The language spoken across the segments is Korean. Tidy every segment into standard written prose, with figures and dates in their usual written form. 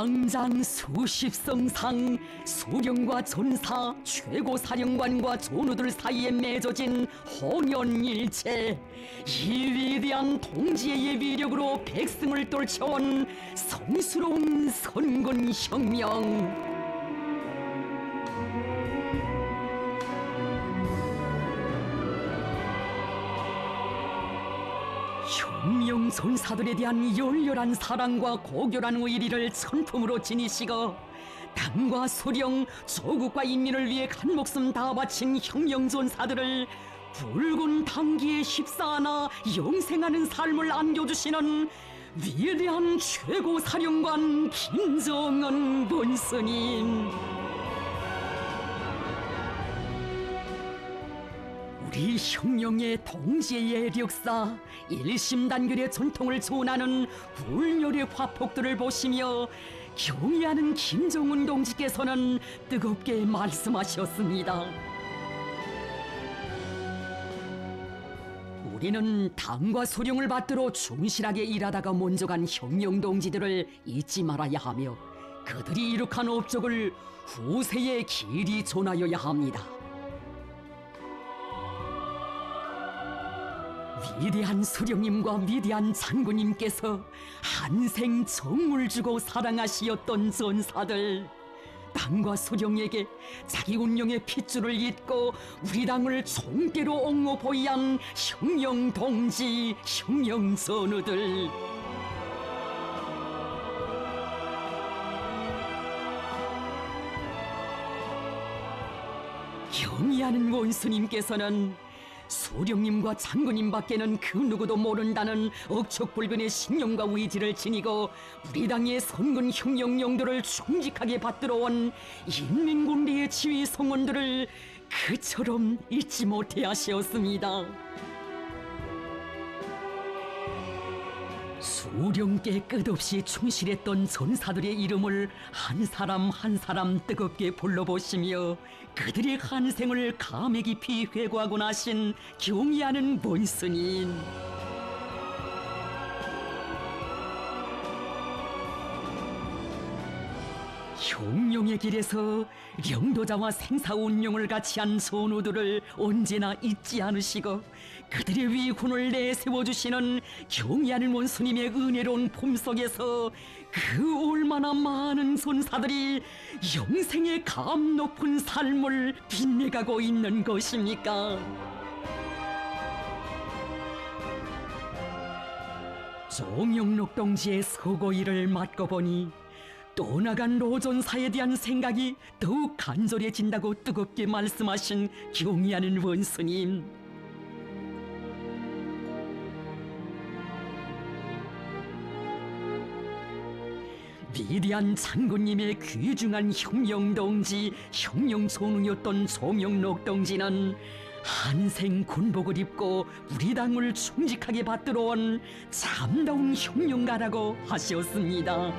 당장 수십성상 수령과 전사, 최고사령관과 전우들 사이에 맺어진 혼연일체, 이 위대한 동지의 위력으로 백성을 떨쳐온 성스러운 선군혁명. 혁명 전사들에 대한 열렬한 사랑과 고결한 의리를 천품으로 지니시고 당과 수령, 조국과 인민을 위해 한 목숨 다 바친 혁명 전사들을 붉은 당기에 휩싸아나 영생하는 삶을 안겨주시는 위대한 최고사령관 김정은 본스님, 우리 혁명의 동지의 예력사, 일심단결의 전통을 조언하는 불멸의 화폭들을 보시며 경의하는 김정은 동지께서는 뜨겁게 말씀하셨습니다. 우리는 당과 수령을 받들어 충실하게 일하다가 먼저 간 혁명 동지들을 잊지 말아야 하며 그들이 이룩한 업적을 후세에 길이 전하여야 합니다. 위대한 수령님과 위대한 장군님께서 한생 정을 주고 사랑하시었던 전사들, 당과 수령에게 자기 운명의 핏줄을 잇고 우리 당을 총대로 옹호 보위한 혁명 동지, 혁명 전우들, 경의하는 원수님께서는 수령님과 장군님밖에는 그 누구도 모른다는 억척불변의 신념과 의지를 지니고 우리 당의 선군 혁명 용도를 충직하게 받들어온 인민군대의 지휘 성원들을 그처럼 잊지 못해 하시었습니다. 수령께 끝없이 충실했던 전사들의 이름을 한 사람 한 사람 뜨겁게 불러보시며 그들의 한생을 감회 깊이 회고하고 나신 경의하는 본스님, 혁명의 길에서 영도자와 생사운명을 같이 한 전우들을 언제나 잊지 않으시고 그들의 위훈을 내세워주시는 경의하는 원수님의 은혜로운 품속에서 그 얼마나 많은 전사들이 영생의 감 높은 삶을 빛내가고 있는 것입니까? 정영록 동지의 서고일을 맡고 보니 떠나간 로전사에 대한 생각이 더욱 간절해진다고 뜨겁게 말씀하신 경의하는 원수님, 위대한 장군님의 귀중한 혁명동지, 혁명전우였던 정영록 동지는 한생 군복을 입고 우리 당을 충직하게 받들어온 참다운 혁명가라고 하셨습니다.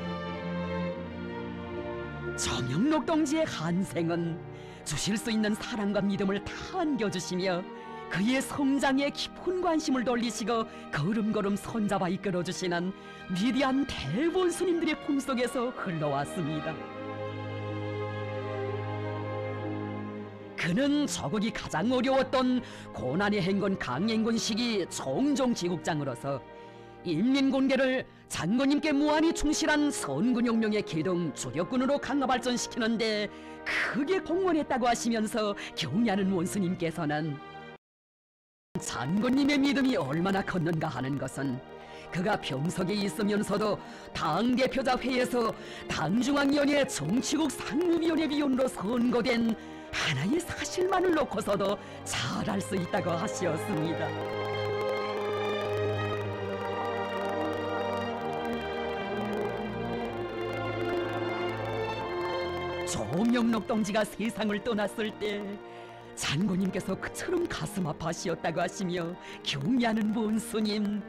정영록 동지의 한생은 주실 수 있는 사랑과 믿음을 다 안겨주시며 그의 성장에 깊은 관심을 돌리시고 걸음걸음 손잡아 이끌어주시는 위대한 대본스님들의 품속에서 흘러왔습니다. 그는 저국이 가장 어려웠던 고난의 행군 강행군 시기 종종지국장으로서 인민군대를 장군님께 무한히 충실한 선군혁명의 기둥 주력군으로 강화 발전시키는데 크게 공헌했다고 하시면서 경의하는 원수님께서는 장군님의 믿음이 얼마나 컸는가 하는 것은 그가 병석에 있으면서도 당대표자 회에서 당중앙위원회 정치국 상무위원회 위원으로 선거된 하나의 사실만을 놓고서도 잘 알 수 있다고 하시었습니다. 정영록 동지가 세상을 떠났을 때 장군님께서 그처럼 가슴 아파하시었다고 하시며 경의하는 원수님,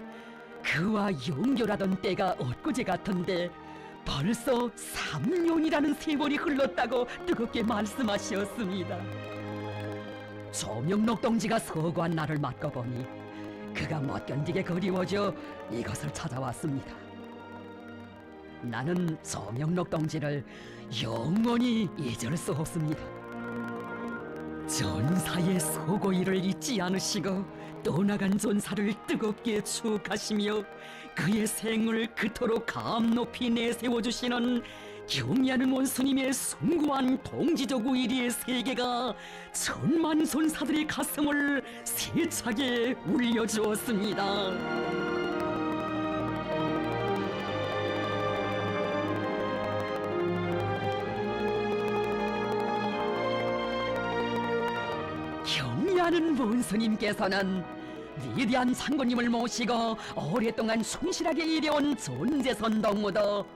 그와 연결하던 때가 엊그제 같은데 벌써 3년이라는 세월이 흘렀다고 뜨겁게 말씀하셨습니다. 정영록 동지가 서거한 날을 맞고 보니 그가 못 견디게 그리워져 이것을 찾아왔습니다. 나는 정영록 동지를 영원히 잊을 수 없습니다. 전사의 소고이를 잊지 않으시고 떠나간 전사를 뜨겁게 추억하시며 그의 생을 그토록 감 높이 내세워주시는 경의하는 원수님의 숭고한 동지적 의리의 세계가 천만 전사들의 가슴을 세차게 울려주었습니다. 경의하는 원수님께서는 위대한 장군님을 모시고 오랫동안 충실하게 일해온 전재선 동무도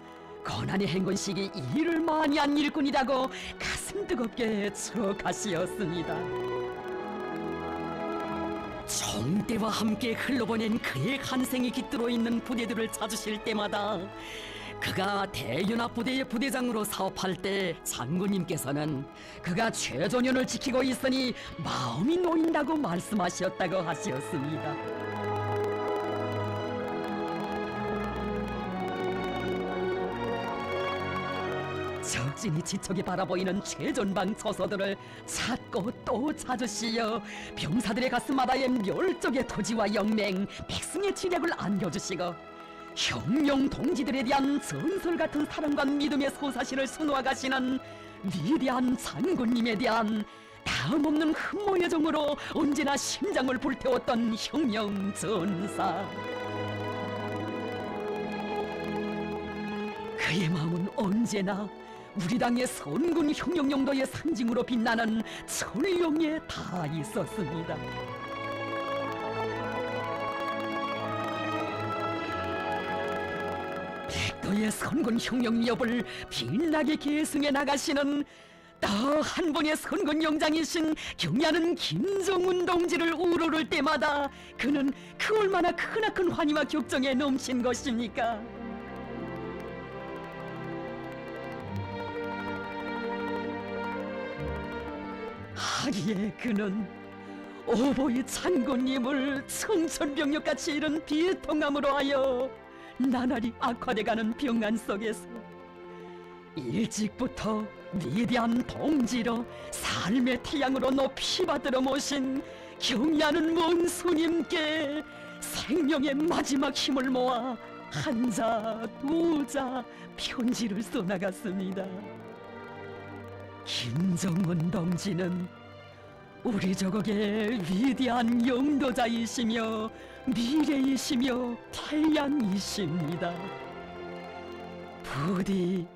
고난의 행군식이 일을 많이 한 일꾼이라고 가슴 뜨겁게 추억하시었습니다. 총대와 함께 흘러보낸 그의 한생이 깃들어 있는 부대들을 찾으실 때마다 그가 대연합부대의 부대장으로 사업할 때 장군님께서는 그가 최전연을 지키고 있으니 마음이 놓인다고 말씀하셨다고 하셨습니다. 적진이 지척에 바라보이는 최전방 처소들을 찾고 또 찾으시어 병사들의 가슴마다의 멸족의 토지와 영맹, 백승의 지략을 안겨주시고 혁명 동지들에 대한 전설 같은 사랑과 믿음의 소사시를 수놓아 가시는 위대한 장군님에 대한 다음없는 흠모의 정으로 언제나 심장을 불태웠던 혁명 전사. 그의 마음은 언제나 우리 당의 선군 혁명 용도의 상징으로 빛나는 철룡에 닿아 있었습니다. 백도의 선군 혁명 위협을 빛나게 계승해 나가시는 또 한 분의 선군 용장이신 경의하는 김정은 동지를 우러를 때마다 그는 그 얼마나 크나큰 환희와 격정에 넘친 것입니까? 하기에 그는 오보이 장군님을 청천벽력같이 이른 비통함으로 하여 나날이 악화돼가는 병안 속에서 일찍부터 위대한 동지로 삶의 태양으로 높이 받들어 모신 경의하는 원수님께 생명의 마지막 힘을 모아 한자 두자 편지를 써나갔습니다. 김정은 동지는 우리 조국의 위대한 영도자이시며 미래이시며 태양이십니다. 부디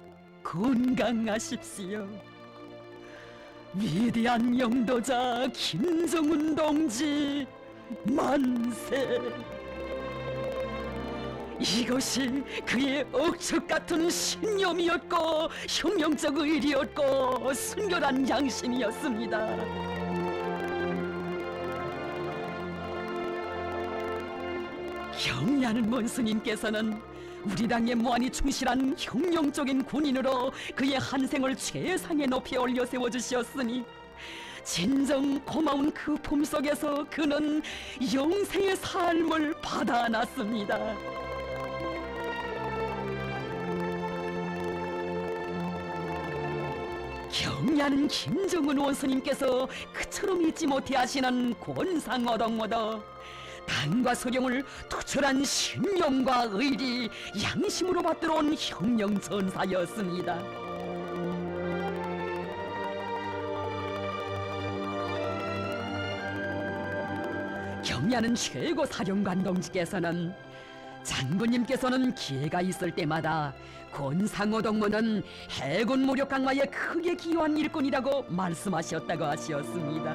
건강하십시오. 위대한 영도자 김정은 동지 만세. 이것이 그의 억척 같은 신념이었고 혁명적 의리였고 순결한 양심이었습니다. 경의하는 원수님께서는 우리 당의 무한히 충실한 혁명적인 군인으로 그의 한생을 최상에 높이 올려 세워주셨으니 진정 고마운 그 품속에서 그는 영생의 삶을 받아놨습니다. 경의하는 김정은 원수님께서 그처럼 잊지 못해 하시는 권상어동무도 당과 소령을 투철한 신념과 의리, 양심으로 받들어온 혁명전사였습니다. 경의하는 최고 사령관 동지께서는 장군님께서는 기회가 있을 때마다 권상호 동무는 해군 무력 강화에 크게 기여한 일꾼이라고 말씀하셨다고 하셨습니다.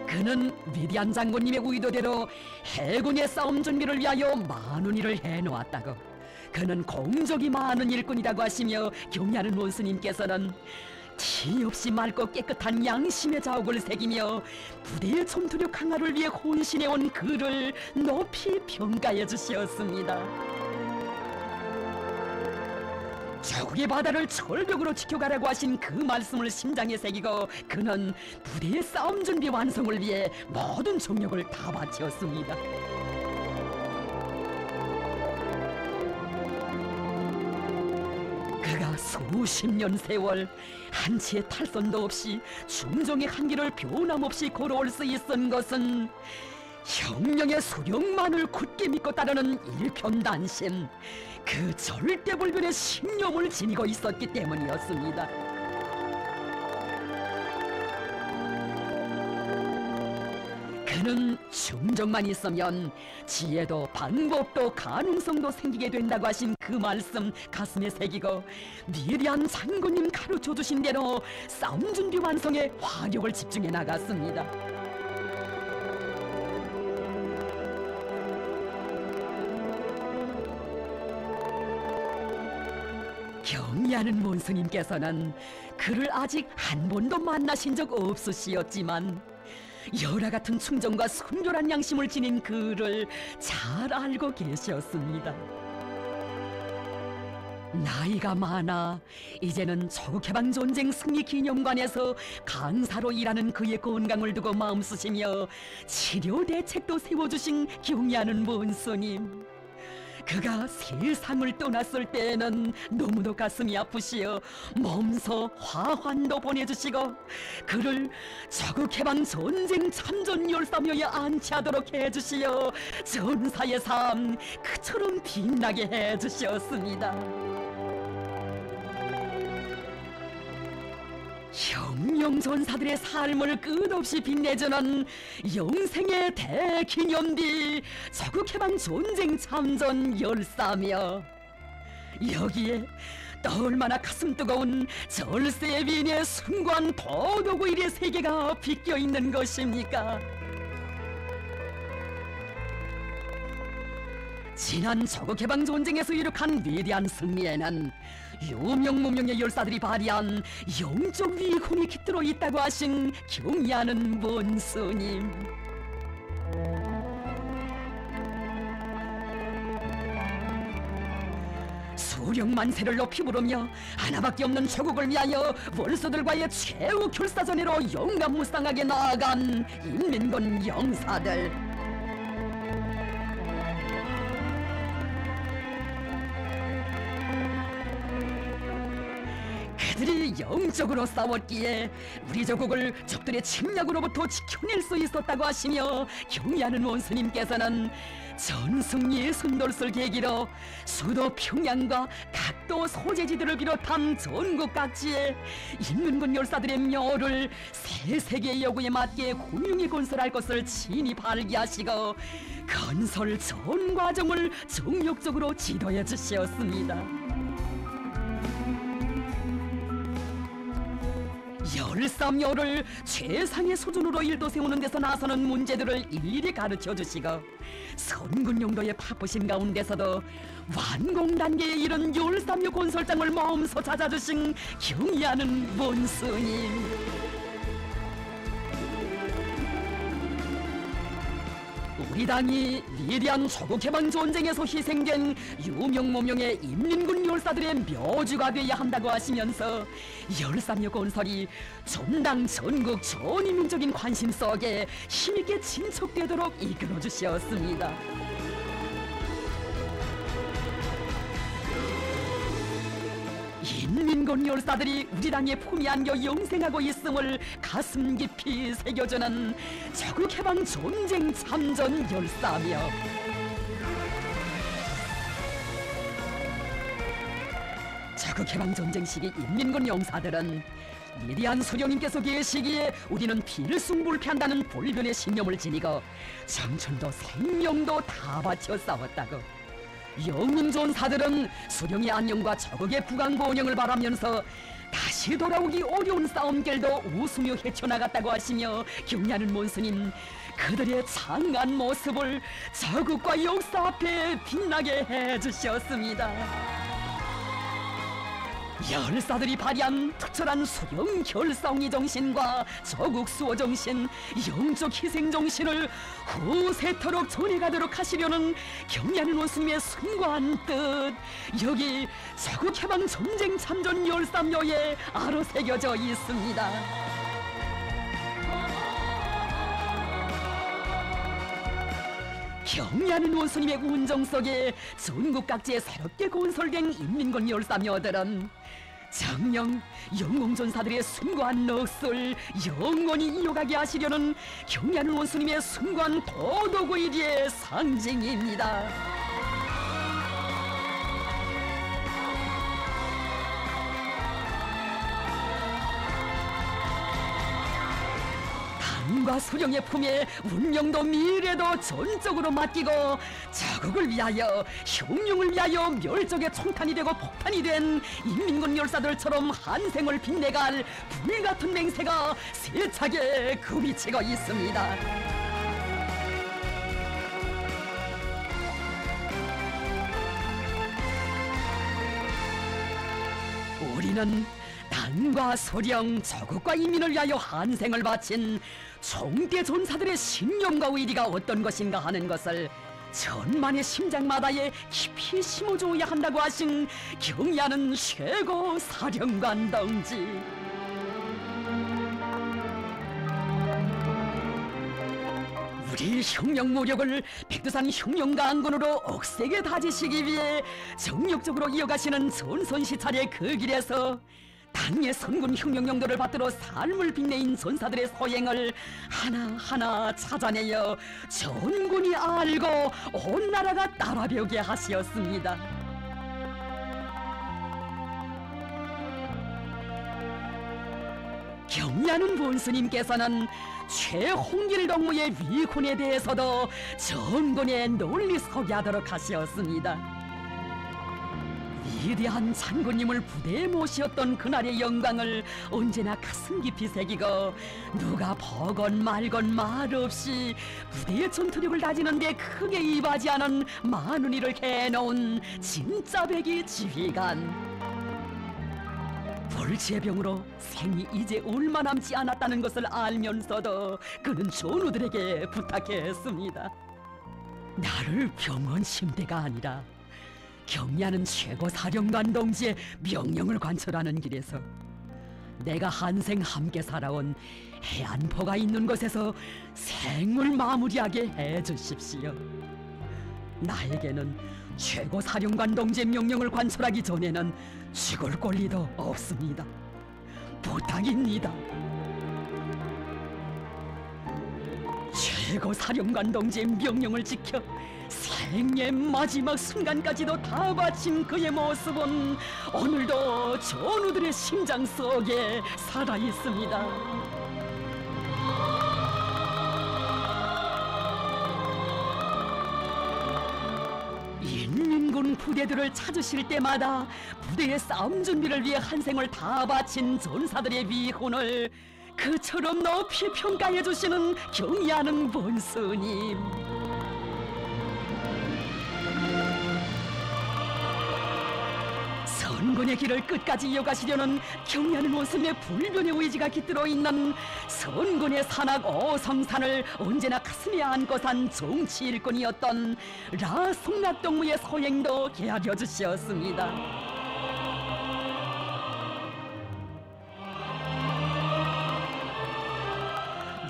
그는 위대한 장군님의 의도대로 해군의 싸움 준비를 위하여 많은 일을 해놓았다고, 그는 공적이 많은 일꾼이라고 하시며 경의하는 원수님께서는 티 없이 맑고 깨끗한 양심의 자욱을 새기며 부대의 전투력 강화를 위해 혼신해온 그를 높이 평가해 주셨습니다. 조국의 바다를 철벽으로 지켜가라고 하신 그 말씀을 심장에 새기고 그는 부대의 싸움 준비 완성을 위해 모든 정력을 다 바쳤습니다. 수십 년 세월 한치의 탈선도 없이 중종의 한길을 변함없이 걸어올 수 있은 것은 혁명의 수령만을 굳게 믿고 따르는 일편단심, 그 절대불변의 신념을 지니고 있었기 때문이었습니다. 그는 중정만 있으면 지혜도 방법도 가능성도 생기게 된다고 하신 그 말씀 가슴에 새기고 미리한 장군님 가르쳐주신 대로 싸움 준비 완성에 화력을 집중해 나갔습니다. 경리하는 몬스님께서는 그를 아직 한 번도 만나신 적 없으시었지만 열화 같은 충정과 순결한 양심을 지닌 그를 잘 알고 계셨습니다. 나이가 많아 이제는 조국해방전쟁 승리기념관에서 강사로 일하는 그의 건강을 두고 마음 쓰시며 치료 대책도 세워주신 경리하는 몬스님, 그가 세상을 떠났을 때에는 너무도 가슴이 아프시어 몸소 화환도 보내주시고 그를 조국해방 전쟁 참전 열사묘에 안치하도록 해주시어 전사의 삶 그처럼 빛나게 해주셨습니다. 혁명 전사들의 삶을 끝없이 빛내주는 영생의 대기념비 조국해방 전쟁 참전 열사며, 여기에 또 얼마나 가슴 뜨거운 절세비인의 순관 도도구일의 세계가 비껴있는 것입니까? 지난 조국해방 전쟁에서 이룩한 위대한 승리에는 유명무명의 열사들이 발휘한 영적 위훈이 깃들어 있다고 하신 경리하는 몬스님, 수령만세를 높이 부르며 하나밖에 없는 조국을 위하여 원수들과의 최후 결사전으로 용감무쌍하게 나아간 인민군 영사들, 그들이 영적으로 싸웠기에 우리 조국을 적들의 침략으로부터 지켜낼 수 있었다고 하시며 경리하는 원수님께서는 전승리의 순돌을 계기로 수도 평양과 각도 소재지들을 비롯한 전국 각지에 인민군 열사들의 묘를 새 세계의 요구에 맞게 훌륭히 건설할 것을 친히 발기하시고 건설 전 과정을 정력적으로 지도해 주시었습니다. 열삼요를 최상의 수준으로 일도 세우는 데서 나서는 문제들을 일일이 가르쳐 주시고 선군 용도의 바쁘신 가운데서도 완공 단계에 이른 열삼요 건설장을 마음서 찾아주신 경리하는 몬스님, 우리 당이 위대한 조국해방 전쟁에서 희생된 유명무명의 인민군 열사들의 묘주가 되어야 한다고 하시면서 열삼요 건설이 전당 전국 전인민적인 관심 속에 힘있게 진척되도록 이끌어 주셨습니다. 인민군 열사들이 우리 당에 품이 안겨 영생하고 있음을 가슴 깊이 새겨주는 조국해방 전쟁 참전 열사며, 조국해방 전쟁 시기 인민군 영사들은 위대한 수령님께서 계시기에 우리는 필승불패한다는 불변의 신념을 지니고 청춘도 생명도 다 바쳐 싸웠다고, 영웅전사들은 수령의 안녕과 조국의 부강번영을 바라면서 다시 돌아오기 어려운 싸움길도 웃으며 헤쳐나갔다고 하시며 경리하는 몬스님, 그들의 장한 모습을 조국과 역사 앞에 빛나게 해주셨습니다. 열사들이 발휘한 특별한 수령 결사옹이 정신과 조국 수호 정신, 영적 희생 정신을 후세토록 전해가도록 하시려는 경리하는 원수님의 숭고한 뜻, 여기 조국해방 전쟁 참전 열삼요에 아로새겨져 있습니다. 경리하는 원수님의 운정 속에 전국 각지에 새롭게 건설된 인민군 열사묘들은 정령 영웅전사들의 숭고한 넋을 영원히 이어가게 하시려는 경애하는 원수님의 숭고한 도덕의리의 상징입니다. 당과 소령의 품에 운명도 미래도 전적으로 맡기고 자국을 위하여 흉룡을 위하여 멸족의 총탄이 되고 폭탄이 된 인민군 열사들처럼 한생을 빛내갈 불같은 맹세가 세차게 그비치고 있습니다. 우리는 당과 소령, 조국과 인민을 위하여 한생을 바친 총대 전사들의 신념과 의리가 어떤 것인가 하는 것을 천만의 심장마다에 깊이 심어줘야 한다고 하신 경의하는 최고 사령관 동지. 우리 흉령 무력을 백두산 흉령강군으로 억세게 다지시기 위해 정력적으로 이어가시는 전선시찰의 그 길에서 당의 선군 흉령용도를 받들어 삶을 빛내인 전사들의 소행을 하나하나 찾아내어 전군이 알고 온 나라가 따라배우게 하시었습니다. 경의하는 본스님께서는 최홍길 동무의 위훈에 대해서도 전군에 널리 소개하도록 하셨습니다. 위대한 장군님을 부대에 모시었던 그날의 영광을 언제나 가슴 깊이 새기고 누가 보건 말건 말없이 부대의 전투력을 다지는 데 크게 입하지 않은 많은 일을 해놓은 진짜 백이 지휘관. 불치의 병으로 생이 이제 얼마 남지 않았다는 것을 알면서도 그는 전우들에게 부탁했습니다. 나를 병원 침대가 아니라 경의하는 최고 사령관 동지의 명령을 관철하는 길에서 내가 한생 함께 살아온 해안포가 있는 곳에서 생을 마무리하게 해주십시오. 나에게는 최고 사령관 동지의 명령을 관철하기 전에는 죽을 권리도 없습니다. 부탁입니다. 최고 사령관 동지의 명령을 지켜 생의 마지막 순간까지도 다 바친 그의 모습은 오늘도 전우들의 심장 속에 살아있습니다. 인민군 부대들을 찾으실 때마다 부대의 싸움 준비를 위해 한생을 다 바친 전사들의 위훈을 그처럼 높이 평가해 주시는 경의하는 본스님. 선군의 길을 끝까지 이어가시려는 경의하는 원수님의 불변의 의지가 깃들어 있는 선군의 산악 오성산을 언제나 가슴에 안고 산 정치 일꾼이었던 라송락동무의 소행도 헤아려 주셨습니다.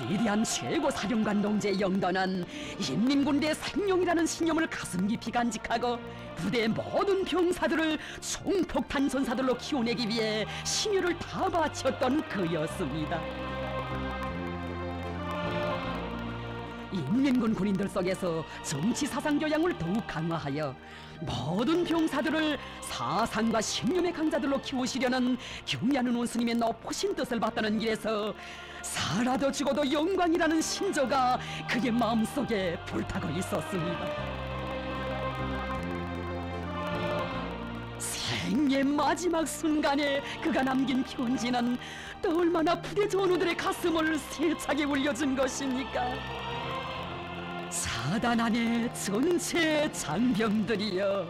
위대한 최고 사령관 동지의 영도는 인민군대의 생명이라는 신념을 가슴 깊이 간직하고 부대의 모든 병사들을 총폭탄 전사들로 키워내기 위해 심혈을 다 바쳤던 그였습니다. 인민군 군인들 속에서 정치 사상 교양을 더욱 강화하여 모든 병사들을 사상과 신념의 강자들로 키우시려는 경의하는 원수님의 높으신 뜻을 받드는 길에서 살아도 죽어도 영광이라는 신조가 그의 마음속에 불타고 있었습니다. 생의 마지막 순간에 그가 남긴 편지는 또 얼마나 부대 전우들의 가슴을 세차게 울려준 것입니까? 사단 안에 전체 장병들이여,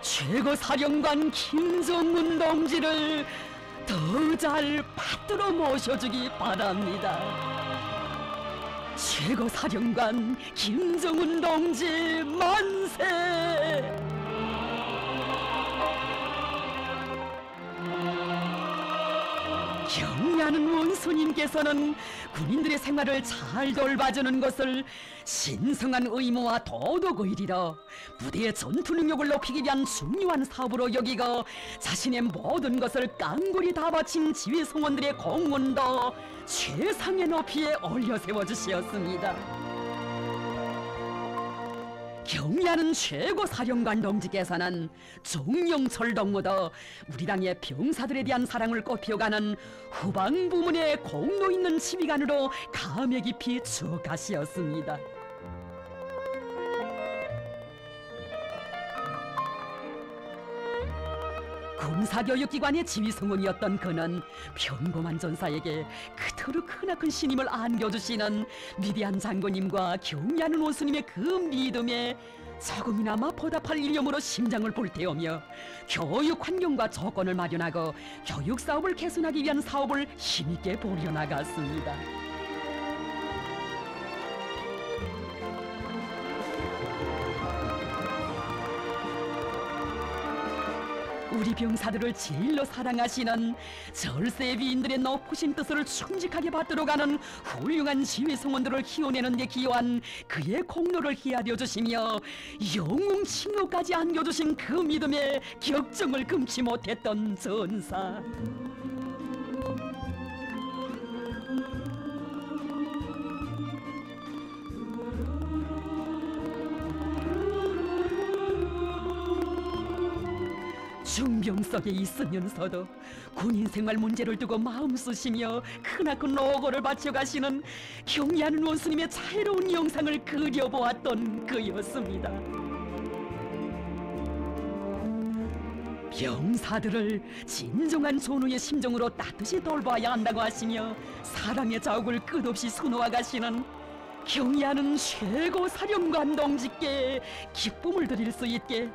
최고 사령관 김정은 동지를 더 잘 받들어 모셔주기 바랍니다. 최고 사령관 김정은 동지 만세! 경 경애하는 원수님께서는 군인들의 생활을 잘 돌봐주는 것을 신성한 의무와 도덕의리로 부대의 전투 능력을 높이기 위한 중요한 사업으로 여기고 자신의 모든 것을 깡골이 다 바친 지휘 성원들의 공헌도 최상의 높이에 올려 세워주시었습니다. 경애하는 최고 사령관 동지께서는 종영철 동무도 우리 당의 병사들에 대한 사랑을 꽃피워가는 후방 부문의 공로 있는 지휘관으로 감회 깊이 추억하시었습니다. 군사교육기관의 지휘성원이었던 그는 평범한 전사에게 그토록 크나큰 신임을 안겨주시는 위대한 장군님과 경애하는 원수님의 그 믿음에 조금이나마 보답할 일념으로 심장을 불태우며 교육 환경과 조건을 마련하고 교육 사업을 개선하기 위한 사업을 힘있게 벌여나갔습니다. 우리 병사들을 제일로 사랑하시는 절세 위인들의 높으신 뜻을 충직하게 받들어 가는 훌륭한 지휘 성원들을 키워내는 데 기여한 그의 공로를 헤아려 주시며 영웅 칭호까지 안겨주신 그 믿음에 격정을 금치 못했던 전사. 중병석에 있으면서도 군인 생활 문제를 두고 마음 쓰시며 크나큰 노고를 바쳐가시는 경애하는 원수님의 자애로운 영상을 그려보았던 그였습니다. 병사들을 진정한 존우의 심정으로 따뜻이 돌봐야 한다고 하시며 사랑의 자욱을 끝없이 수놓아 가시는 경애하는 최고 사령관 동지께 기쁨을 드릴 수 있게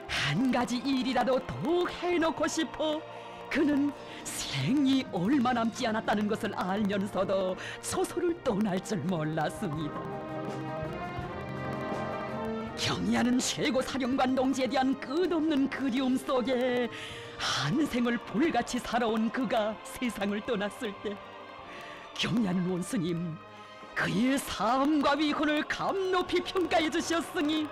한 가지 일이라도 더 해놓고 싶어 그는 생이 얼마 남지 않았다는 것을 알면서도 소설을 떠날 줄 몰랐습니다. 경애하는 최고 사령관 동지에 대한 끝없는 그리움 속에 한 생을 불같이 살아온 그가 세상을 떠났을 때 경애하는 원수님, 그의 삶과 위훈을 감높이 평가해 주셨으니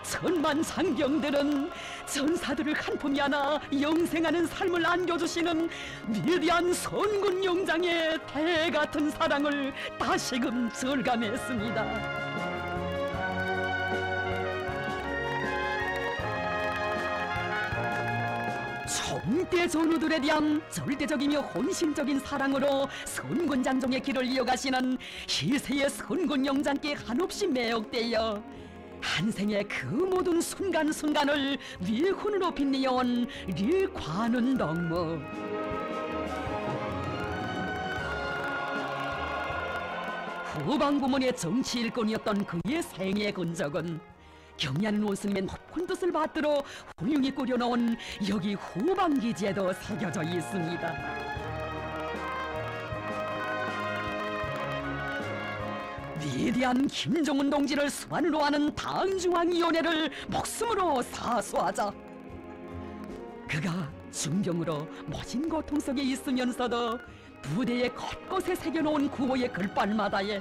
천만 장병들은 전사들을 한 품이 안아 영생하는 삶을 안겨주시는 위대한 선군 용장의 대같은 사랑을 다시금 절감했습니다. 총대 전우들에 대한 절대적이며 혼신적인 사랑으로 선군 장종의 길을 이어가시는 희세의 선군 용장께 한없이 매혹되어 한생의 그 모든 순간순간을 위훈으로 빛내어온 류관운 동무. 후방부문의 정치 일꾼이었던 그의 생애 근적은 경애하는 원수님의 높은 뜻을 받들어 훌륭히 꾸려놓은 여기 후방기지에도 새겨져 있습니다. 위대한 김정은 동지를 수반으로 하는 당중앙위원회를 목숨으로 사수하자. 그가 중병으로 모진 고통 속에 있으면서도 부대의 곳곳에 새겨놓은 구호의 글발마다에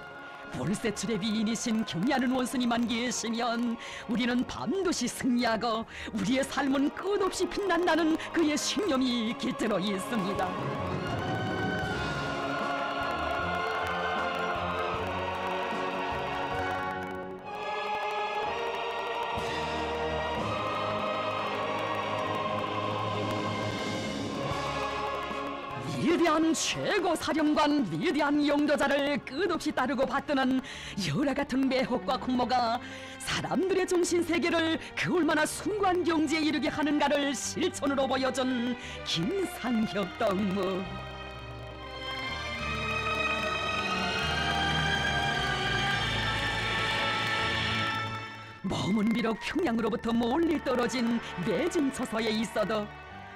불세출의 위인이신 경애하는 원수님만 계시면 우리는 반드시 승리하고 우리의 삶은 끝없이 빛난다는 그의 신념이 깃들어 있습니다. 위대한 최고 사령관, 위대한 용도자를 끝없이 따르고 받드는 열화같은 매혹과 공모가 사람들의 정신세계를 그 얼마나 숭고한 경지에 이르게 하는가를 실천으로 보여준 김상혁 동무. 몸은 비록 평양으로부터 멀리 떨어진 매진처소에 있어도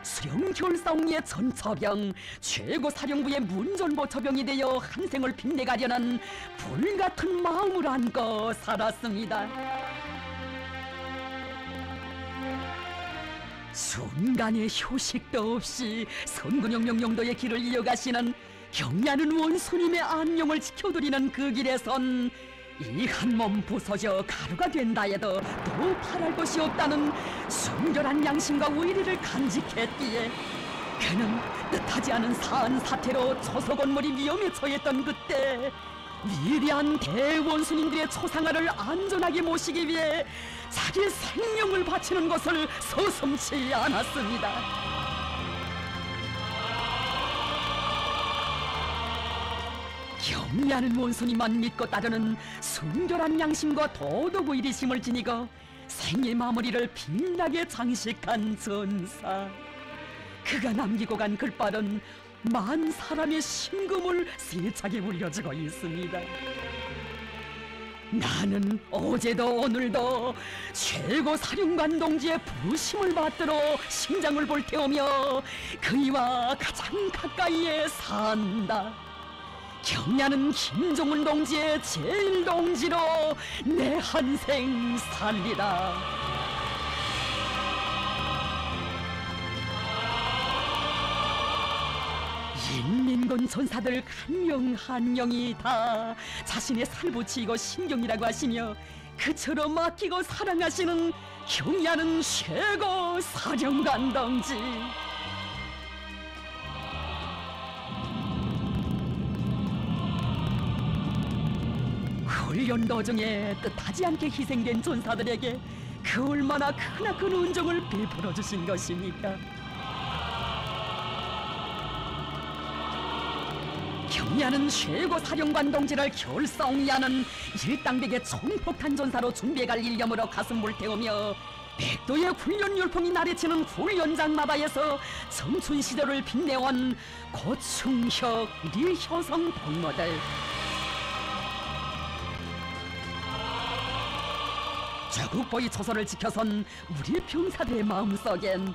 수령결사옹리의 전처병, 최고 사령부의 문전보처병이 되어 한생을 빛내가려는 불같은 마음을 안고 살았습니다. 순간의 휴식도 없이 선군용 명령도의 길을 이어가시는 경리하는 원수님의 안녕을 지켜드리는 그 길에선 이 한 몸 부서져 가루가 된다 해도 더 바랄 것이 없다는 순결한 양심과 의리를 간직했기에 그는 뜻하지 않은 사안 사태로 초석원물이 위험에 처했던 그때 위대한 대원수님들의 초상화를 안전하게 모시기 위해 자기 생명을 바치는 것을 서슴지 않았습니다. 경리하는 원수님만 믿고 따르는 순결한 양심과 도덕 의리심을 지니고 생의 마무리를 빛나게 장식한 전사. 그가 남기고 간 글발은 만 사람의 심금을 세차게 울려주고 있습니다. 나는 어제도 오늘도 최고 사령관 동지의 부심을 받들어 심장을 불태우며 그이와 가장 가까이에 산다. 경리하는 김종은 동지의 제일 동지로 내 한생 살리라. 인민군 전사들 한 명이 다 자신의 살붙이고 신경이라고 하시며 그처럼 맡기고 사랑하시는 경리하는 최고 사령관 동지. 훈련 도중에 뜻하지 않게 희생된 전사들에게 그 얼마나 크나큰 은총을 베풀어 주신 것입니까? 경리하는 최고 사령관 동지를 결성이하는 일당백의 총폭탄 전사로 준비해갈 일념으로 가슴 불태우며 백도의 훈련 열풍이 나래치는 훈련장마다에서 청춘 시절을 빛내온 고충혁 리효성 동무들. 조국보위 초소를 지켜선 우리 병사들의 마음속엔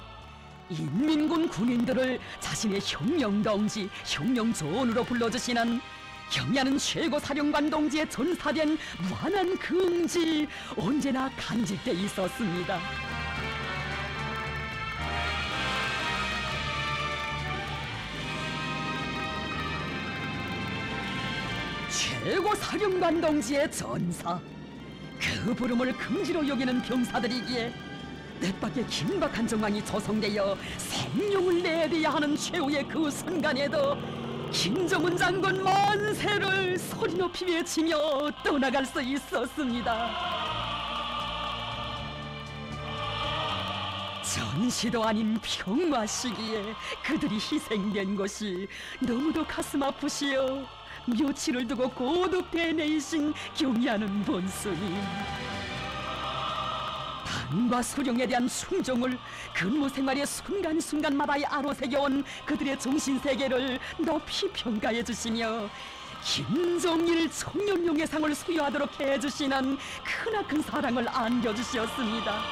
인민군 군인들을 자신의 혁명동지, 혁명조원으로 불러주시는 경리하는 최고 사령관 동지의 전사된 무한한 긍지 언제나 간직돼 있었습니다. 최고 사령관 동지의 전사, 그 부름을 긍지로 여기는 병사들이기에 뜻밖의 긴박한 정황이 조성되어 생명을 내야 하는 최후의 그 순간에도 김정은 장군 만세를 소리 높이 외치며 떠나갈 수 있었습니다. 전시도 아닌 평화 시기에 그들이 희생된 것이 너무도 가슴 아프시어 묘치를 두고 고독 대내이신 경리하는 본수님. 당과 수령에 대한 순종을 근무 생활의 순간순간마다에 아로새겨온 그들의 정신세계를 높이 평가해 주시며 김정일 청년용예상을 수여하도록 해주시는 크나큰 사랑을 안겨주셨습니다.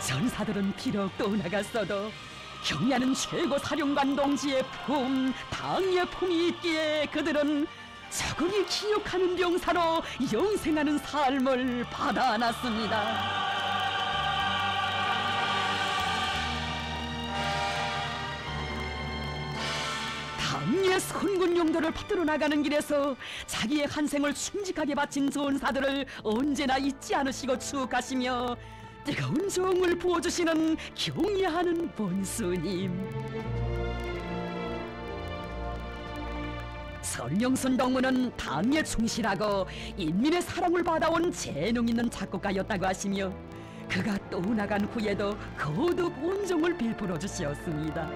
전사들은 비록 떠나갔어도 경리하는 최고 사령관 동지의 품, 당의 품이 있기에 그들은 적응이 기억하는 병사로 영생하는 삶을 받아놨습니다. 당의 선군 용도를 받들어 나가는 길에서 자기의 한 생을 충직하게 바친 전사들을 언제나 잊지 않으시고 추억하시며 뜨거운 정을 부어주시는 경의하는 본수님. 설명순 동무는 당에 충실하고 인민의 사랑을 받아온 재능 있는 작곡가였다고 하시며 그가 떠나간 후에도 거듭 온정을 베풀어 주셨습니다.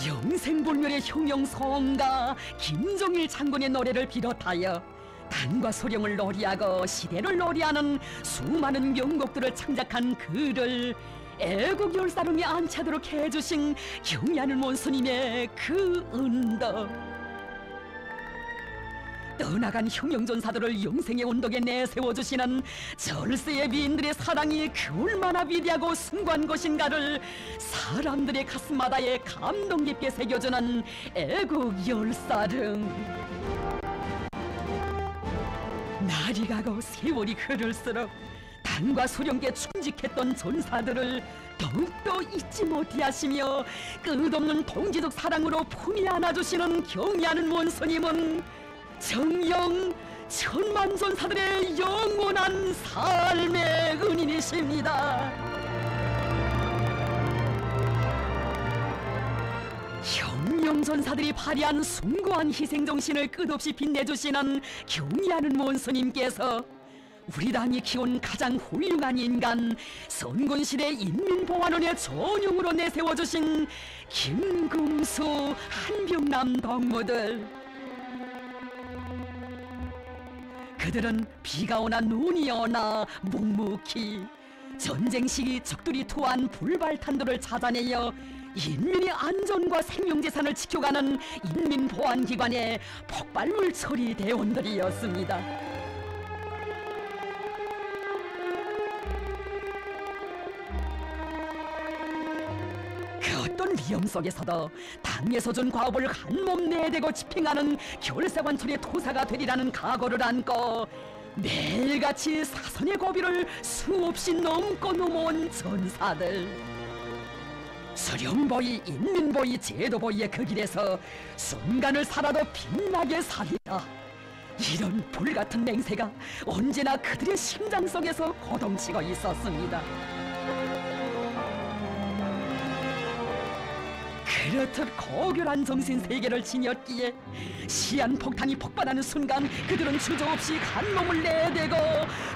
영생불멸의 혁명성가 김정일 장군의 노래를 비롯하여 당과 소령을 노래하고 시대를 노래하는 수많은 명곡들을 창작한 그를 애국 열사름에 안차도록 해주신 경리하는 원수님의 그 은덕, 떠나간 혁명전사들을 영생의 언덕에 내세워주시는 절세의 미인들의 사랑이 그 얼마나 위대하고 숭고한 것인가를 사람들의 가슴마다에 감동 깊게 새겨주는 애국 열사름. 날이 가고 세월이 흐를수록 당과 소령께 충직했던 전사들을 더욱더 잊지 못하시며 끝없는 동지적 사랑으로 품에 안아주시는 경의하는 원수님은 정녕 천만 전사들의 영원한 삶의 은인이십니다. 혁명 전사들이 발휘한 숭고한 희생정신을 끝없이 빛내주시는 경의하는 원수님께서 우리 당이 키운 가장 훌륭한 인간 선군시대 인민보안원의 전용으로 내세워주신 김금수, 한병남 덕무들, 그들은 비가 오나 눈이 오나 묵묵히 전쟁 시기 적들이 투한 불발탄도를 찾아내어 인민의 안전과 생명재산을 지켜가는 인민보안기관의 폭발물 처리 대원들이었습니다. 그 어떤 위험 속에서도 당에서 준 과업을 한몸 내대고 집행하는 결사관철의 토사가 되리라는 각오를 안고 매일같이 사선의 고비를 수없이 넘고 넘어온 전사들, 수령보위, 인민보위, 제도보위의 그 길에서 순간을 살아도 빛나게 살리라, 이런 불같은 맹세가 언제나 그들의 심장 속에서 고동치고 있었습니다. 그렇듯 고결한 정신 세계를 지녔기에 시한폭탄이 폭발하는 순간 그들은 주저없이 한몸을 내대고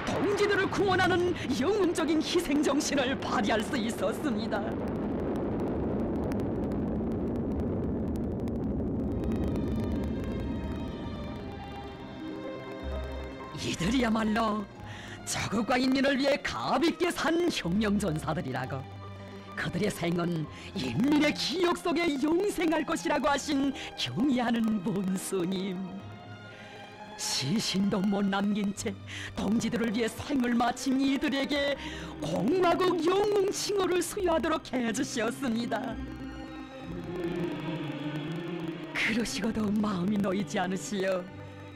동지들을 구원하는 영웅적인 희생정신을 발휘할 수 있었습니다. 이들이야말로 자국과 인민을 위해 가볍게 산 혁명전사들이라고, 그들의 생은 인민의 기억 속에 영생할 것이라고 하신 경의하는 원수님, 시신도 못 남긴 채 동지들을 위해 생을 마친 이들에게 공화국 영웅 칭호를 수여하도록 해주셨습니다. 그러시고도 마음이 놓이지 않으시어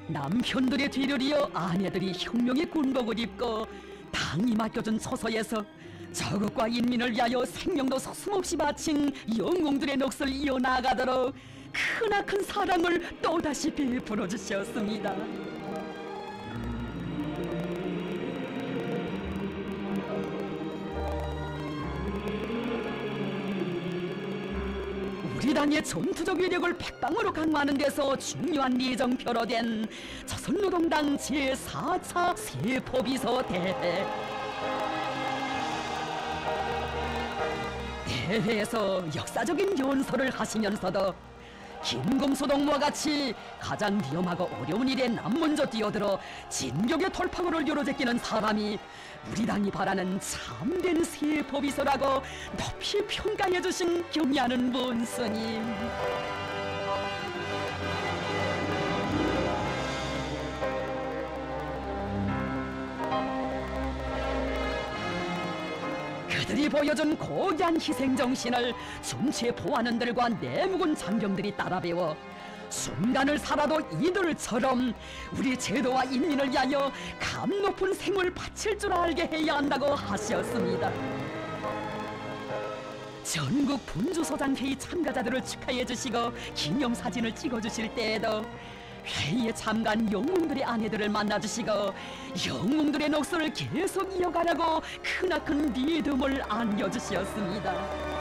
남편들의 뒤를 이어 아내들이 혁명의 군복을 입고 당이 맡겨준 처소에서 자국과 인민을 위하여 생명도 서슴없이 바친 영웅들의 넋을 이어나가도록 크나큰 사랑을 또다시 베풀어 주셨습니다. 우리 당의 전투적 위력을 백방으로 강화하는 데서 중요한 리정표로 된 조선노동당 제4차 세포비서 대회. 대회에서 역사적인 연설을 하시면서도 김금수 동무와 같이 가장 위험하고 어려운 일에 남먼저 뛰어들어 진격의 돌파구를 요로제끼는 사람이 우리 당이 바라는 참된 세포비서라고 높이 평가해주신 경의하는 원수님, 그들이 보여준 고귀한 희생정신을 전체 보안원들과 내묵은 장병들이 따라 배워 순간을 살아도 이들처럼 우리 제도와 인민을 위하여 감 높은 생을 바칠 줄 알게 해야 한다고 하셨습니다. 전국 분주소장 회의 참가자들을 축하해 주시고 기념사진을 찍어주실 때에도 회의에 참가한 영웅들의 아내들을 만나주시고 영웅들의 넋을 계속 이어가라고 크나큰 믿음을 안겨주셨습니다.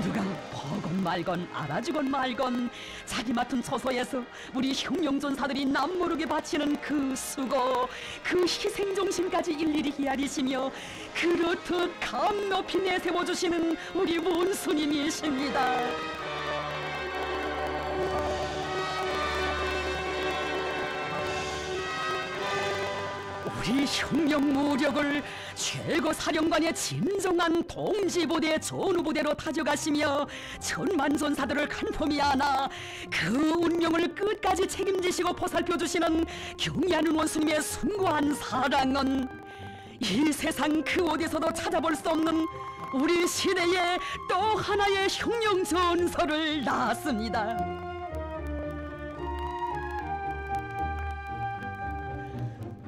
누가 보건 말건 알아주건 말건 자기 맡은 처소에서 우리 혁명전사들이 남모르게 바치는 그 수고, 그 희생정신까지 일일이 헤아리시며 그렇듯 감 높이 내세워주시는 우리 원수님이십니다. 우리 혁명 무력을 최고 사령관의 진정한 동지부대 전우부대로 다져가시며 천만 전사들을 간폼히 안아 그 운명을 끝까지 책임지시고 보살펴주시는 경의하는 원수님의 숭고한 사랑은 이 세상 그 어디서도 찾아볼 수 없는 우리 시대에 또 하나의 혁명 전설을 낳았습니다.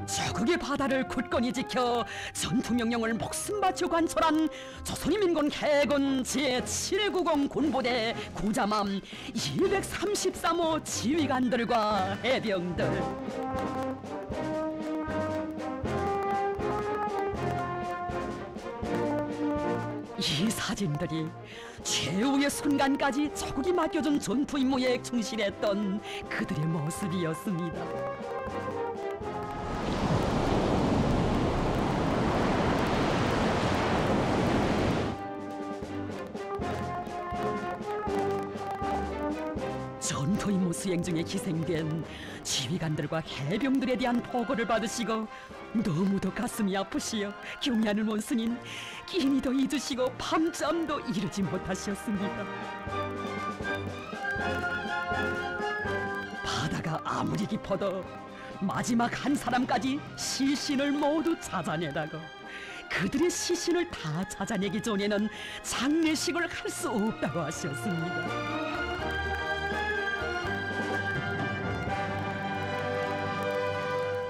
저국의 바다를 굳건히 지켜 전투명령을 목숨 바쳐 관철한 조선인민군 해군 제790 군부대 구자맘 233호 지휘관들과 해병들, 이 사진들이 최후의 순간까지 저국이 맡겨준 전투 임무에 충실했던 그들의 모습이었습니다. 전투 임무 수행 중에 희생된 지휘관들과 해병들에 대한 보고를 받으시고 너무도 가슴이 아프시어 경애하는 원수님 끼니도 잊으시고 밤잠도 이루지 못하셨습니다. 바다가 아무리 깊어도 마지막 한 사람까지 시신을 모두 찾아내다가 그들의 시신을 다 찾아내기 전에는 장례식을 할 수 없다고 하셨습니다.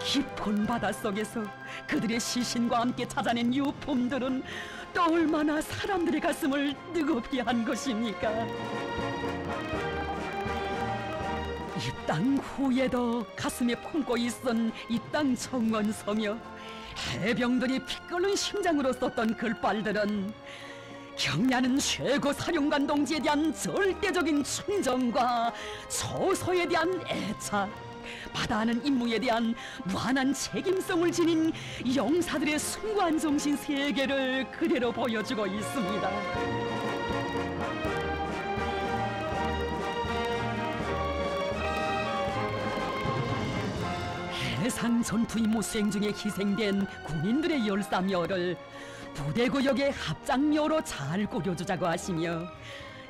깊은 바닷속에서 그들의 시신과 함께 찾아낸 유품들은 또 얼마나 사람들의 가슴을 뜨겁게 한 것입니까? 이 땅 후에도 가슴에 품고 있은 이 땅 정원 서며 해병들이 피 끓는 심장으로 썼던 글발들은 경례하는 최고 사령관 동지에 대한 절대적인 충정과 조서에 대한 애착, 바다하는 임무에 대한 무한한 책임성을 지닌 영사들의 숭고한 정신 세계를 그대로 보여주고 있습니다. 해상 전투 임무 수행 중에 희생된 군인들의 열사묘를 부대구역의 합장묘로 잘 꾸려주자고 하시며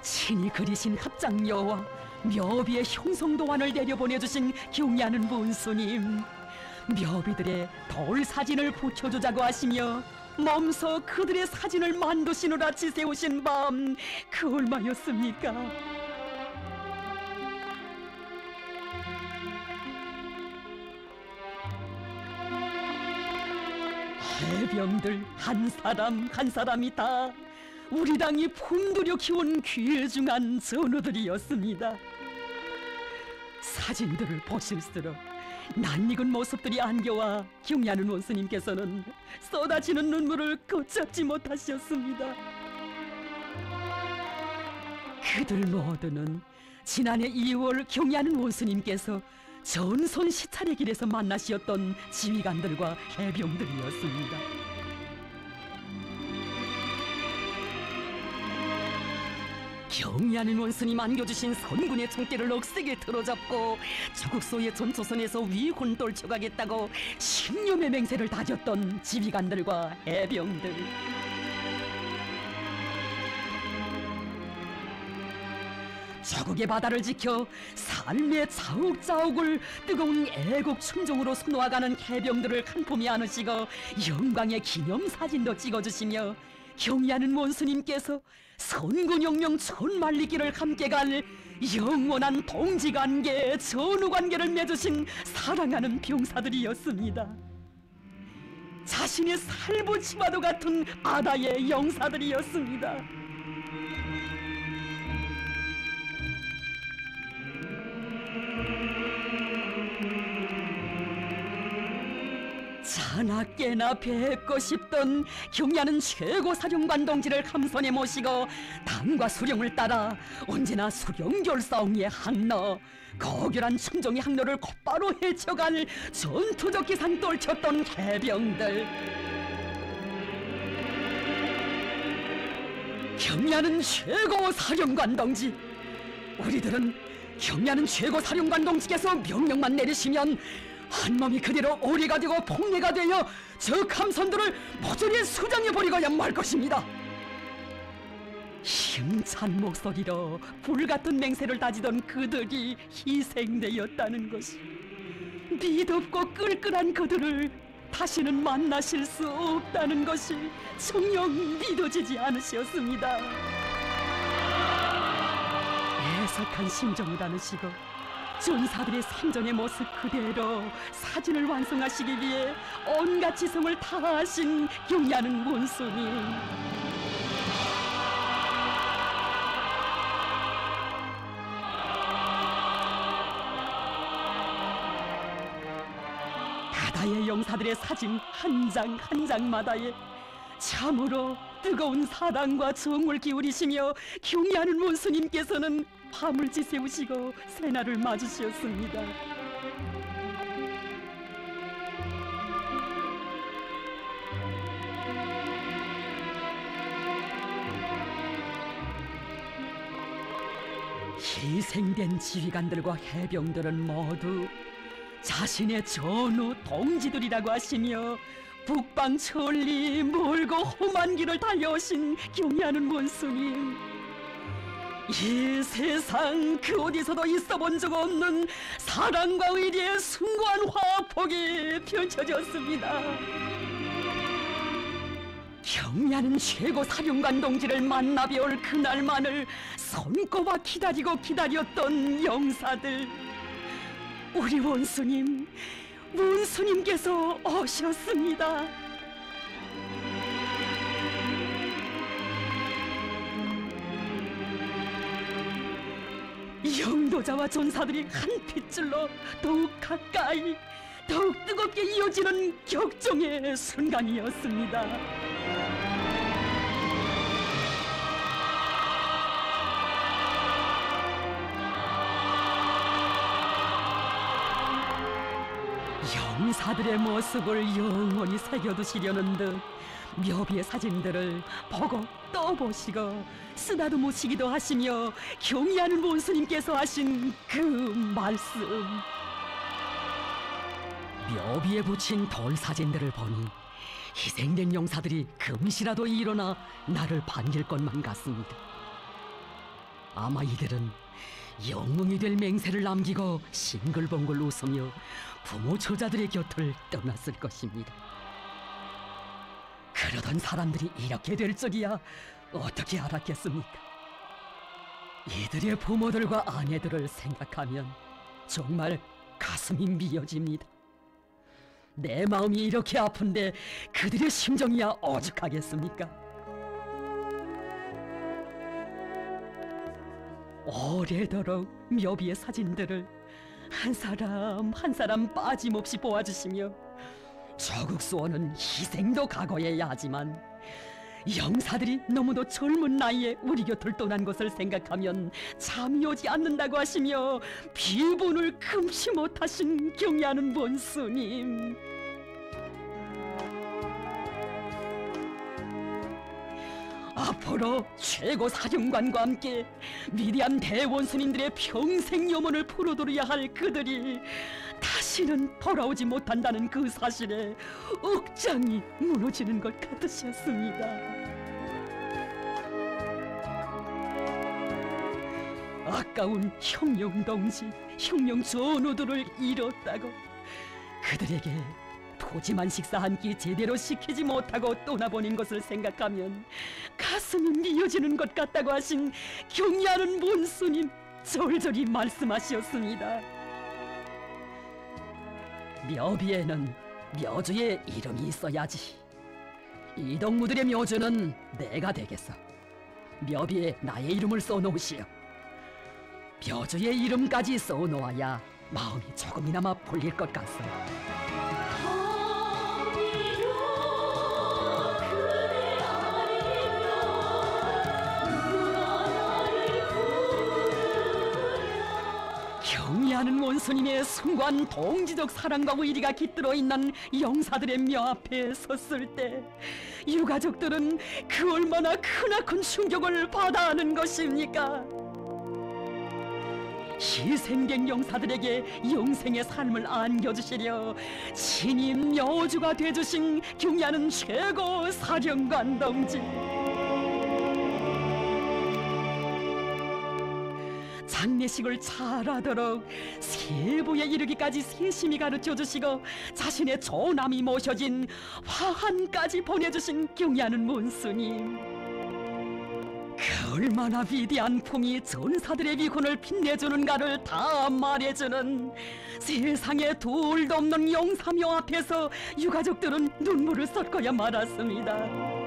친히 그리신 합장묘와 묘비의 형성도안을 내려보내주신 경애하는 문수님, 묘비들의 돌 사진을 붙여주자고 하시며 몸소 그들의 사진을 만드시느라 지새우신 밤 그 얼마였습니까? 해병들 한 사람 한 사람이 다 우리 당이 품들여 키운 귀중한 전우들이었습니다. 사진들을 보실수록 낯익은 모습들이 안겨와 경애하는 원수님께서는 쏟아지는 눈물을 걷잡지 못하셨습니다. 그들 모두는 지난해 2월 경애하는 원수님께서 전선 시찰의 길에서 만나시었던 지휘관들과 해병들이었습니다. 경애하는 원수님 안겨주신 선군의 총대를 억세게 틀어잡고 조국소의 전초선에서 위훈 떨쳐가겠다고 신념의 맹세를 다졌던 지휘관들과 해병들, 조국의 바다를 지켜 삶의 자욱자욱을 뜨거운 애국 충정으로 수놓아가는 해병들을 간품히 안으시고 영광의 기념사진도 찍어주시며 경애하는 원수님께서 선군영명 천만리길을 함께 갈 영원한 동지관계, 전우관계를 맺으신 사랑하는 병사들이었습니다. 자신의 살부치마도 같은 바다의 영사들이었습니다. 자나깨나 뵙고 싶던 경애하는 최고 사령관 동지를 함선에 모시고 당과 수령을 따라 언제나 수령결사옹의 항로, 거결한 충정의 항로를 곧바로 헤쳐갈 전투적 기상 떨쳤던 해병들, 경애하는 최고 사령관 동지, 우리들은 경애하는 최고 사령관 동지께서 명령만 내리시면 한몸이 그대로 오리가 되고 폭내가 되어 적 함선들을 모조리 수장해버리고야 말 것입니다. 힘찬 목소리로 불같은 맹세를 다지던 그들이 희생되었다는 것이, 미덥고 끌끌한 그들을 다시는 만나실 수 없다는 것이 정녕 믿어지지 않으셨습니다. 애석한 심정을 안으시고 전사들의 생전의 모습 그대로 사진을 완성하시기 위해 온갖 지성을 다하신 경리하는 원수님, 바다의 용사들의 사진 한 장 한 장마다에 참으로 뜨거운 사랑과 정을 기울이시며 경리하는 원수님께서는 밤을 지새우시고 새날을 맞으셨습니다. 희생된 지휘관들과 해병들은 모두 자신의 전우 동지들이라고 하시며 북방 천리 멀고 험한 길을 달려오신 경리하는 원수님, 이 세상 그 어디서도 있어본 적 없는 사랑과 의리의 숭고한 화폭이 펼쳐졌습니다. 경리하는 최고 사령관 동지를 만나 뵈올 그날만을 손꼽아 기다리고 기다렸던 영사들, 우리 원수님께서 오셨습니다. 영도자와 전사들이 한 핏줄로 더욱 가까이, 더욱 뜨겁게 이어지는 격정의 순간이었습니다. 영사들의 모습을 영원히 새겨두시려는 듯 묘비의 사진들을 보고 또 보시고 쓰다듬으시기도 하시며 경리하는 원수님께서 하신 그 말씀, 묘비에 붙인 돌 사진들을 보니 희생된 용사들이 금시라도 일어나 나를 반길 것만 같습니다. 아마 이들은 영웅이 될 맹세를 남기고 싱글벙글 웃으며 부모 처자들의 곁을 떠났을 것입니다. 그러던 사람들이 이렇게 될 줄이야 어떻게 알았겠습니까? 이들의 부모들과 아내들을 생각하면 정말 가슴이 미어집니다. 내 마음이 이렇게 아픈데 그들의 심정이야 오죽하겠습니까? 오래도록 묘비의 사진들을 한 사람 한 사람 빠짐없이 보아주시며 조국 수호는 희생도 각오해야 하지만 영사들이 너무도 젊은 나이에 우리 곁을 떠난 것을 생각하면 잠이 오지 않는다고 하시며 비분을 금치 못하신 경리하는 원수님, 앞으로 최고 사령관과 함께 위대한 대원수님들의 평생 염원을 풀어두려야 할 그들이 다시는 돌아오지 못한다는 그 사실에 억장이 무너지는 것 같으셨습니다. 아까운 형용 동지, 형용 전우들을 잃었다고 그들에게 푸짐한 식사 한 끼 제대로 시키지 못하고 떠나보낸 것을 생각하면 가슴이 미어지는 것 같다고 하신 경리하는 원수님 절절히 말씀하셨습니다. 묘비에는 묘주의 이름이 있어야지. 이동무들의 묘주는 내가 되겠어. 묘비에 나의 이름을 써놓으시오. 묘주의 이름까지 써놓아야 마음이 조금이나마 풀릴 것 같소. 경리하는 원수님의 숭고한 동지적 사랑과 의리가 깃들어 있는 영사들의 묘 앞에 섰을 때 유가족들은 그 얼마나 크나큰 충격을 받아 하는 것입니까? 희생된 영사들에게 영생의 삶을 안겨주시려 친히 묘주가 되주신 경리하는 최고 사령관 동지, 장례식을 잘하도록 세부에 이르기까지 세심히 가르쳐주시고 자신의 조남이 모셔진 화환까지 보내주신 경의하는 문스님, 그 얼마나 위대한 품이 전사들의 위훈을 빛내주는가를 다 말해주는 세상에 둘도 없는 용사묘 앞에서 유가족들은 눈물을 쏟고야 말았습니다.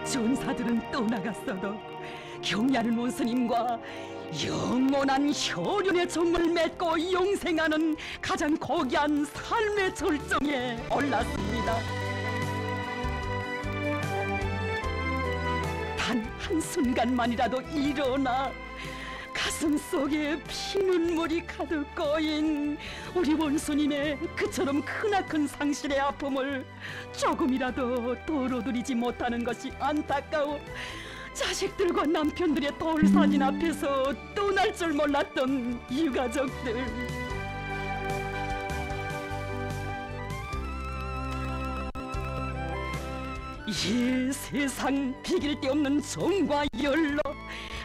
전사들은 떠나갔어도 경의하는 원스님과 영원한 혈연의 정을 맺고 영생하는 가장 고귀한 삶의 절정에 올랐습니다. 단 한순간만이라도 일어나 가슴 속에 피눈물이 가득 고인 우리 원수님의 그처럼 크나큰 상실의 아픔을 조금이라도 덜어드리지 못하는 것이 안타까워 자식들과 남편들의 돌사진 앞에서 떠날 줄 몰랐던 유가족들. 이 세상 비길 데 없는 정과 열로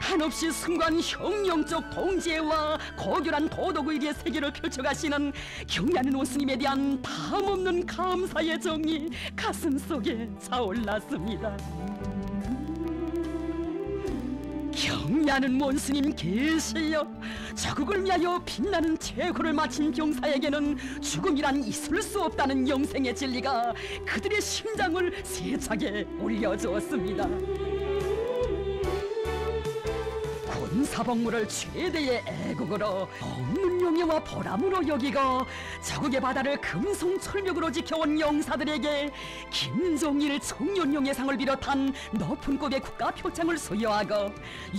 한없이 순간 혁명적 동지애와 고결한 도덕의리의 세계를 펼쳐가시는 경의하는 원스님에 대한 담없는 감사의 정이 가슴속에 차올랐습니다. 경의하는 원스님 계시여, 자국을 위하여 빛나는 최후를 마친 병사에게는 죽음이란 있을 수 없다는 영생의 진리가 그들의 심장을 세차게 울려주었습니다. 군사복무를 최대의 애국으로 없는 용예와 보람으로 여기고 자국의 바다를 금성철벽으로 지켜온 용사들에게 김종일 청년용예상을 비롯한 높은 급의 국가표창을 수여하고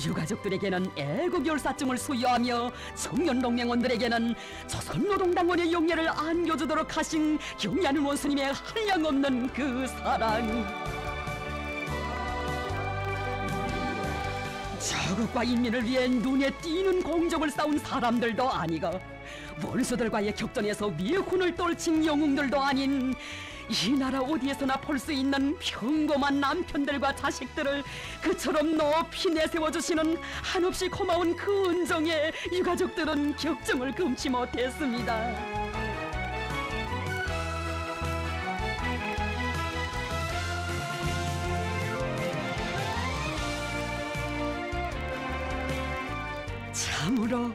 유가족들에게는 애국열사증을 수여하며 청년농맹원들에게는 조선노동당원의 영예를 안겨주도록 하신 경의하는 원수님의 한량없는 그 사랑, 자국과 인민을 위해 눈에 띄는 공적을 쌓은 사람들도 아니고 원수들과의 격전에서 위훈을 떨친 영웅들도 아닌 이 나라 어디에서나 볼 수 있는 평범한 남편들과 자식들을 그처럼 높이 내세워주시는 한없이 고마운 그 은정에 유가족들은 격정을 금치 못했습니다. 참으로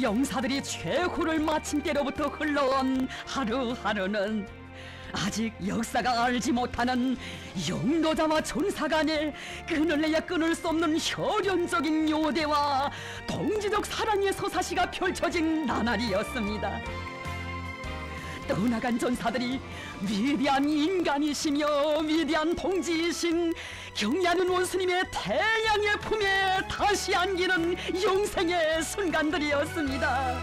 영사들이 최후를 마친 때로부터 흘러온 하루하루는 아직 역사가 알지 못하는 영도자와 전사 간의 끊을래야 끊을 수 없는 혈연적인 요대와 동지적 사랑의 서사시가 펼쳐진 나날이었습니다. 떠나간 전사들이 위대한 인간이시며 위대한 동지이신 경의하는 원수님의 태양의 품에 다시 안기는 영생의 순간들이었습니다.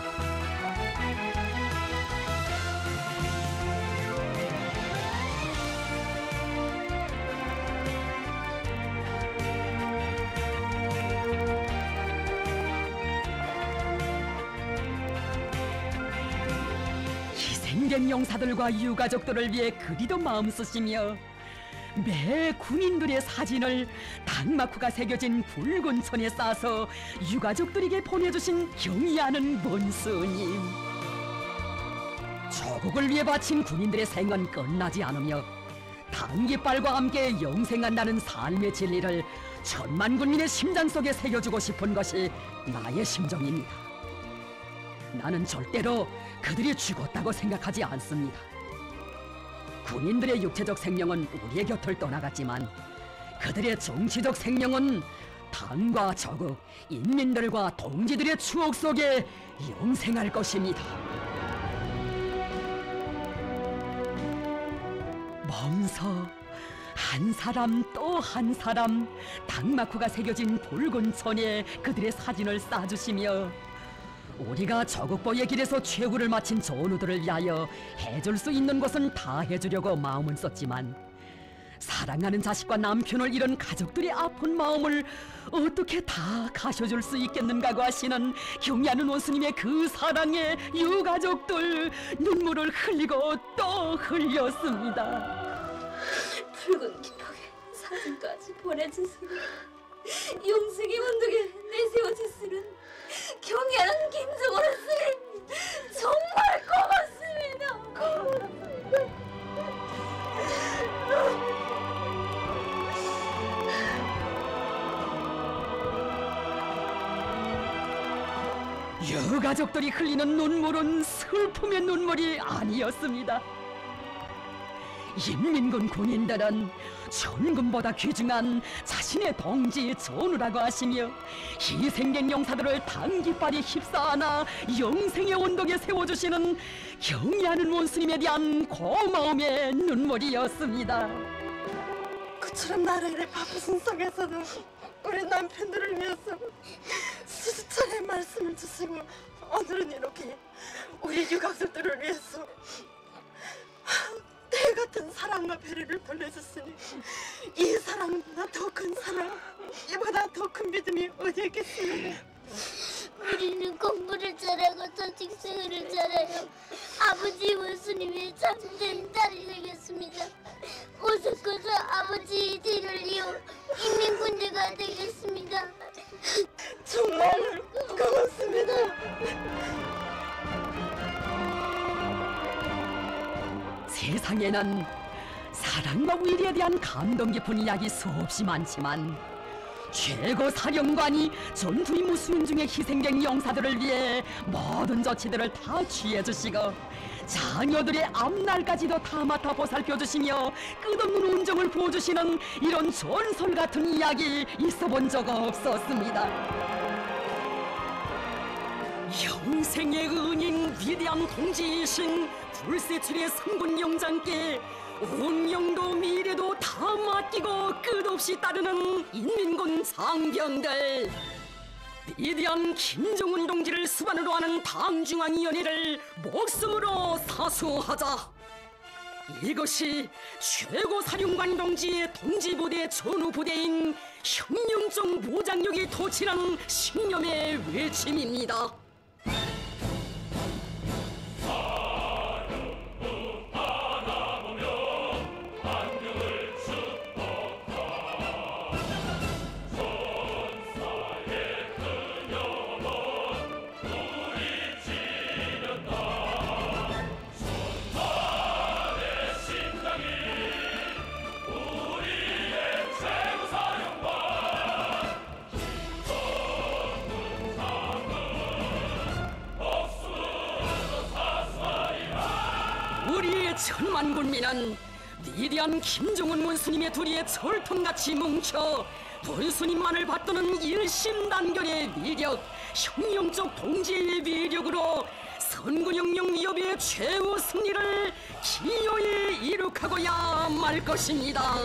희생된 용사들과 유가족들을 위해 그리도 마음 쓰시며 매 군인들의 사진을 당마쿠가 새겨진 붉은 천에 싸서 유가족들에게 보내주신 경의하는 문스님, 조국을 위해 바친 군인들의 생은 끝나지 않으며 단깃발과 함께 영생한다는 삶의 진리를 천만 군민의 심장 속에 새겨주고 싶은 것이 나의 심정입니다. 나는 절대로 그들이 죽었다고 생각하지 않습니다. 군인들의 육체적 생명은 우리의 곁을 떠나갔지만 그들의 정치적 생명은 당과 저국, 인민들과 동지들의 추억 속에 영생할 것입니다. 먼저 한 사람 또 한 사람 당마쿠가 새겨진 붉은 천에 그들의 사진을 쌓아주시며 우리가 저국보의 길에서 최후를 마친 전우들을 위하여 해줄 수 있는 것은 다 해주려고 마음은 썼지만 사랑하는 자식과 남편을 잃은 가족들의 아픈 마음을 어떻게 다 가셔줄 수 있겠는가고 하시는 경애하는 원수님의 그 사랑에 유가족들 눈물을 흘리고 또 흘렸습니다. 붉은 기록에 사진까지 보내주시고 용승이 운동에 내세워주시는 경애하는 김정원 스님 정말 고맙습니다. 유가족들이 흘리는 눈물은 슬픔의 눈물이 아니었습니다. 인민군 군인들은 천금보다 귀중한 자신의 동지 전우라고 하시며 희생된 용사들을 단기빨이 휩싸아나 영생의 언덕에 세워주시는 경애하는 원수님에 대한 고마움의 눈물이었습니다. 그처럼 나라의 바쁘신 속에서도 우리 남편들을 위해서 수차례 말씀을 주시고 오늘은 이렇게 우리 유가족들을 위해서 때 같은 사랑과 배려를 돌려주시니 이 사랑보다 더 큰 사랑, 이보다 더 큰 믿음이 어디 있겠습니까? 우리는 공부를 잘하고 조직생활을 잘해요. 아버지 원수님의 참된 딸이 되겠습니다. 어서 커서 아버지 뒤를 이어 인민군대가 되겠습니다. 정말 고맙습니다. 세상에는 사랑과 위리에 대한 감동 깊은 이야기 수없이 많지만 최고 사령관이 전투 임무 수행 중에 희생된 용사들을 위해 모든 조치들을 다 취해주시고 자녀들의 앞날까지도 다 맡아 보살펴주시며 끝없는 온정을 부어주시는 이런 전설 같은 이야기 있어본 적 없었습니다. 영생의 은인 위대한 동지이신 불세출의 삼군 영장께 운명도 미래도 다 맡기고 끝없이 따르는 인민군 장병들, 위대한 김정은 동지를 수반으로 하는 당중앙위원회를 목숨으로 사수하자. 이것이 최고사령관 동지의 동지부대 전후부대인 혁명정 무장력이 도취하는 신념의 외침입니다. 우리의 천만 군민은 위대한 김정은 원수님의 둘이의 철통같이 뭉쳐 원수님만을 받드는 일심단결의 위력, 혁명적 동지의 위력으로 선군혁명 위협의 최후 승리를 기어이 이룩하고야 말 것입니다.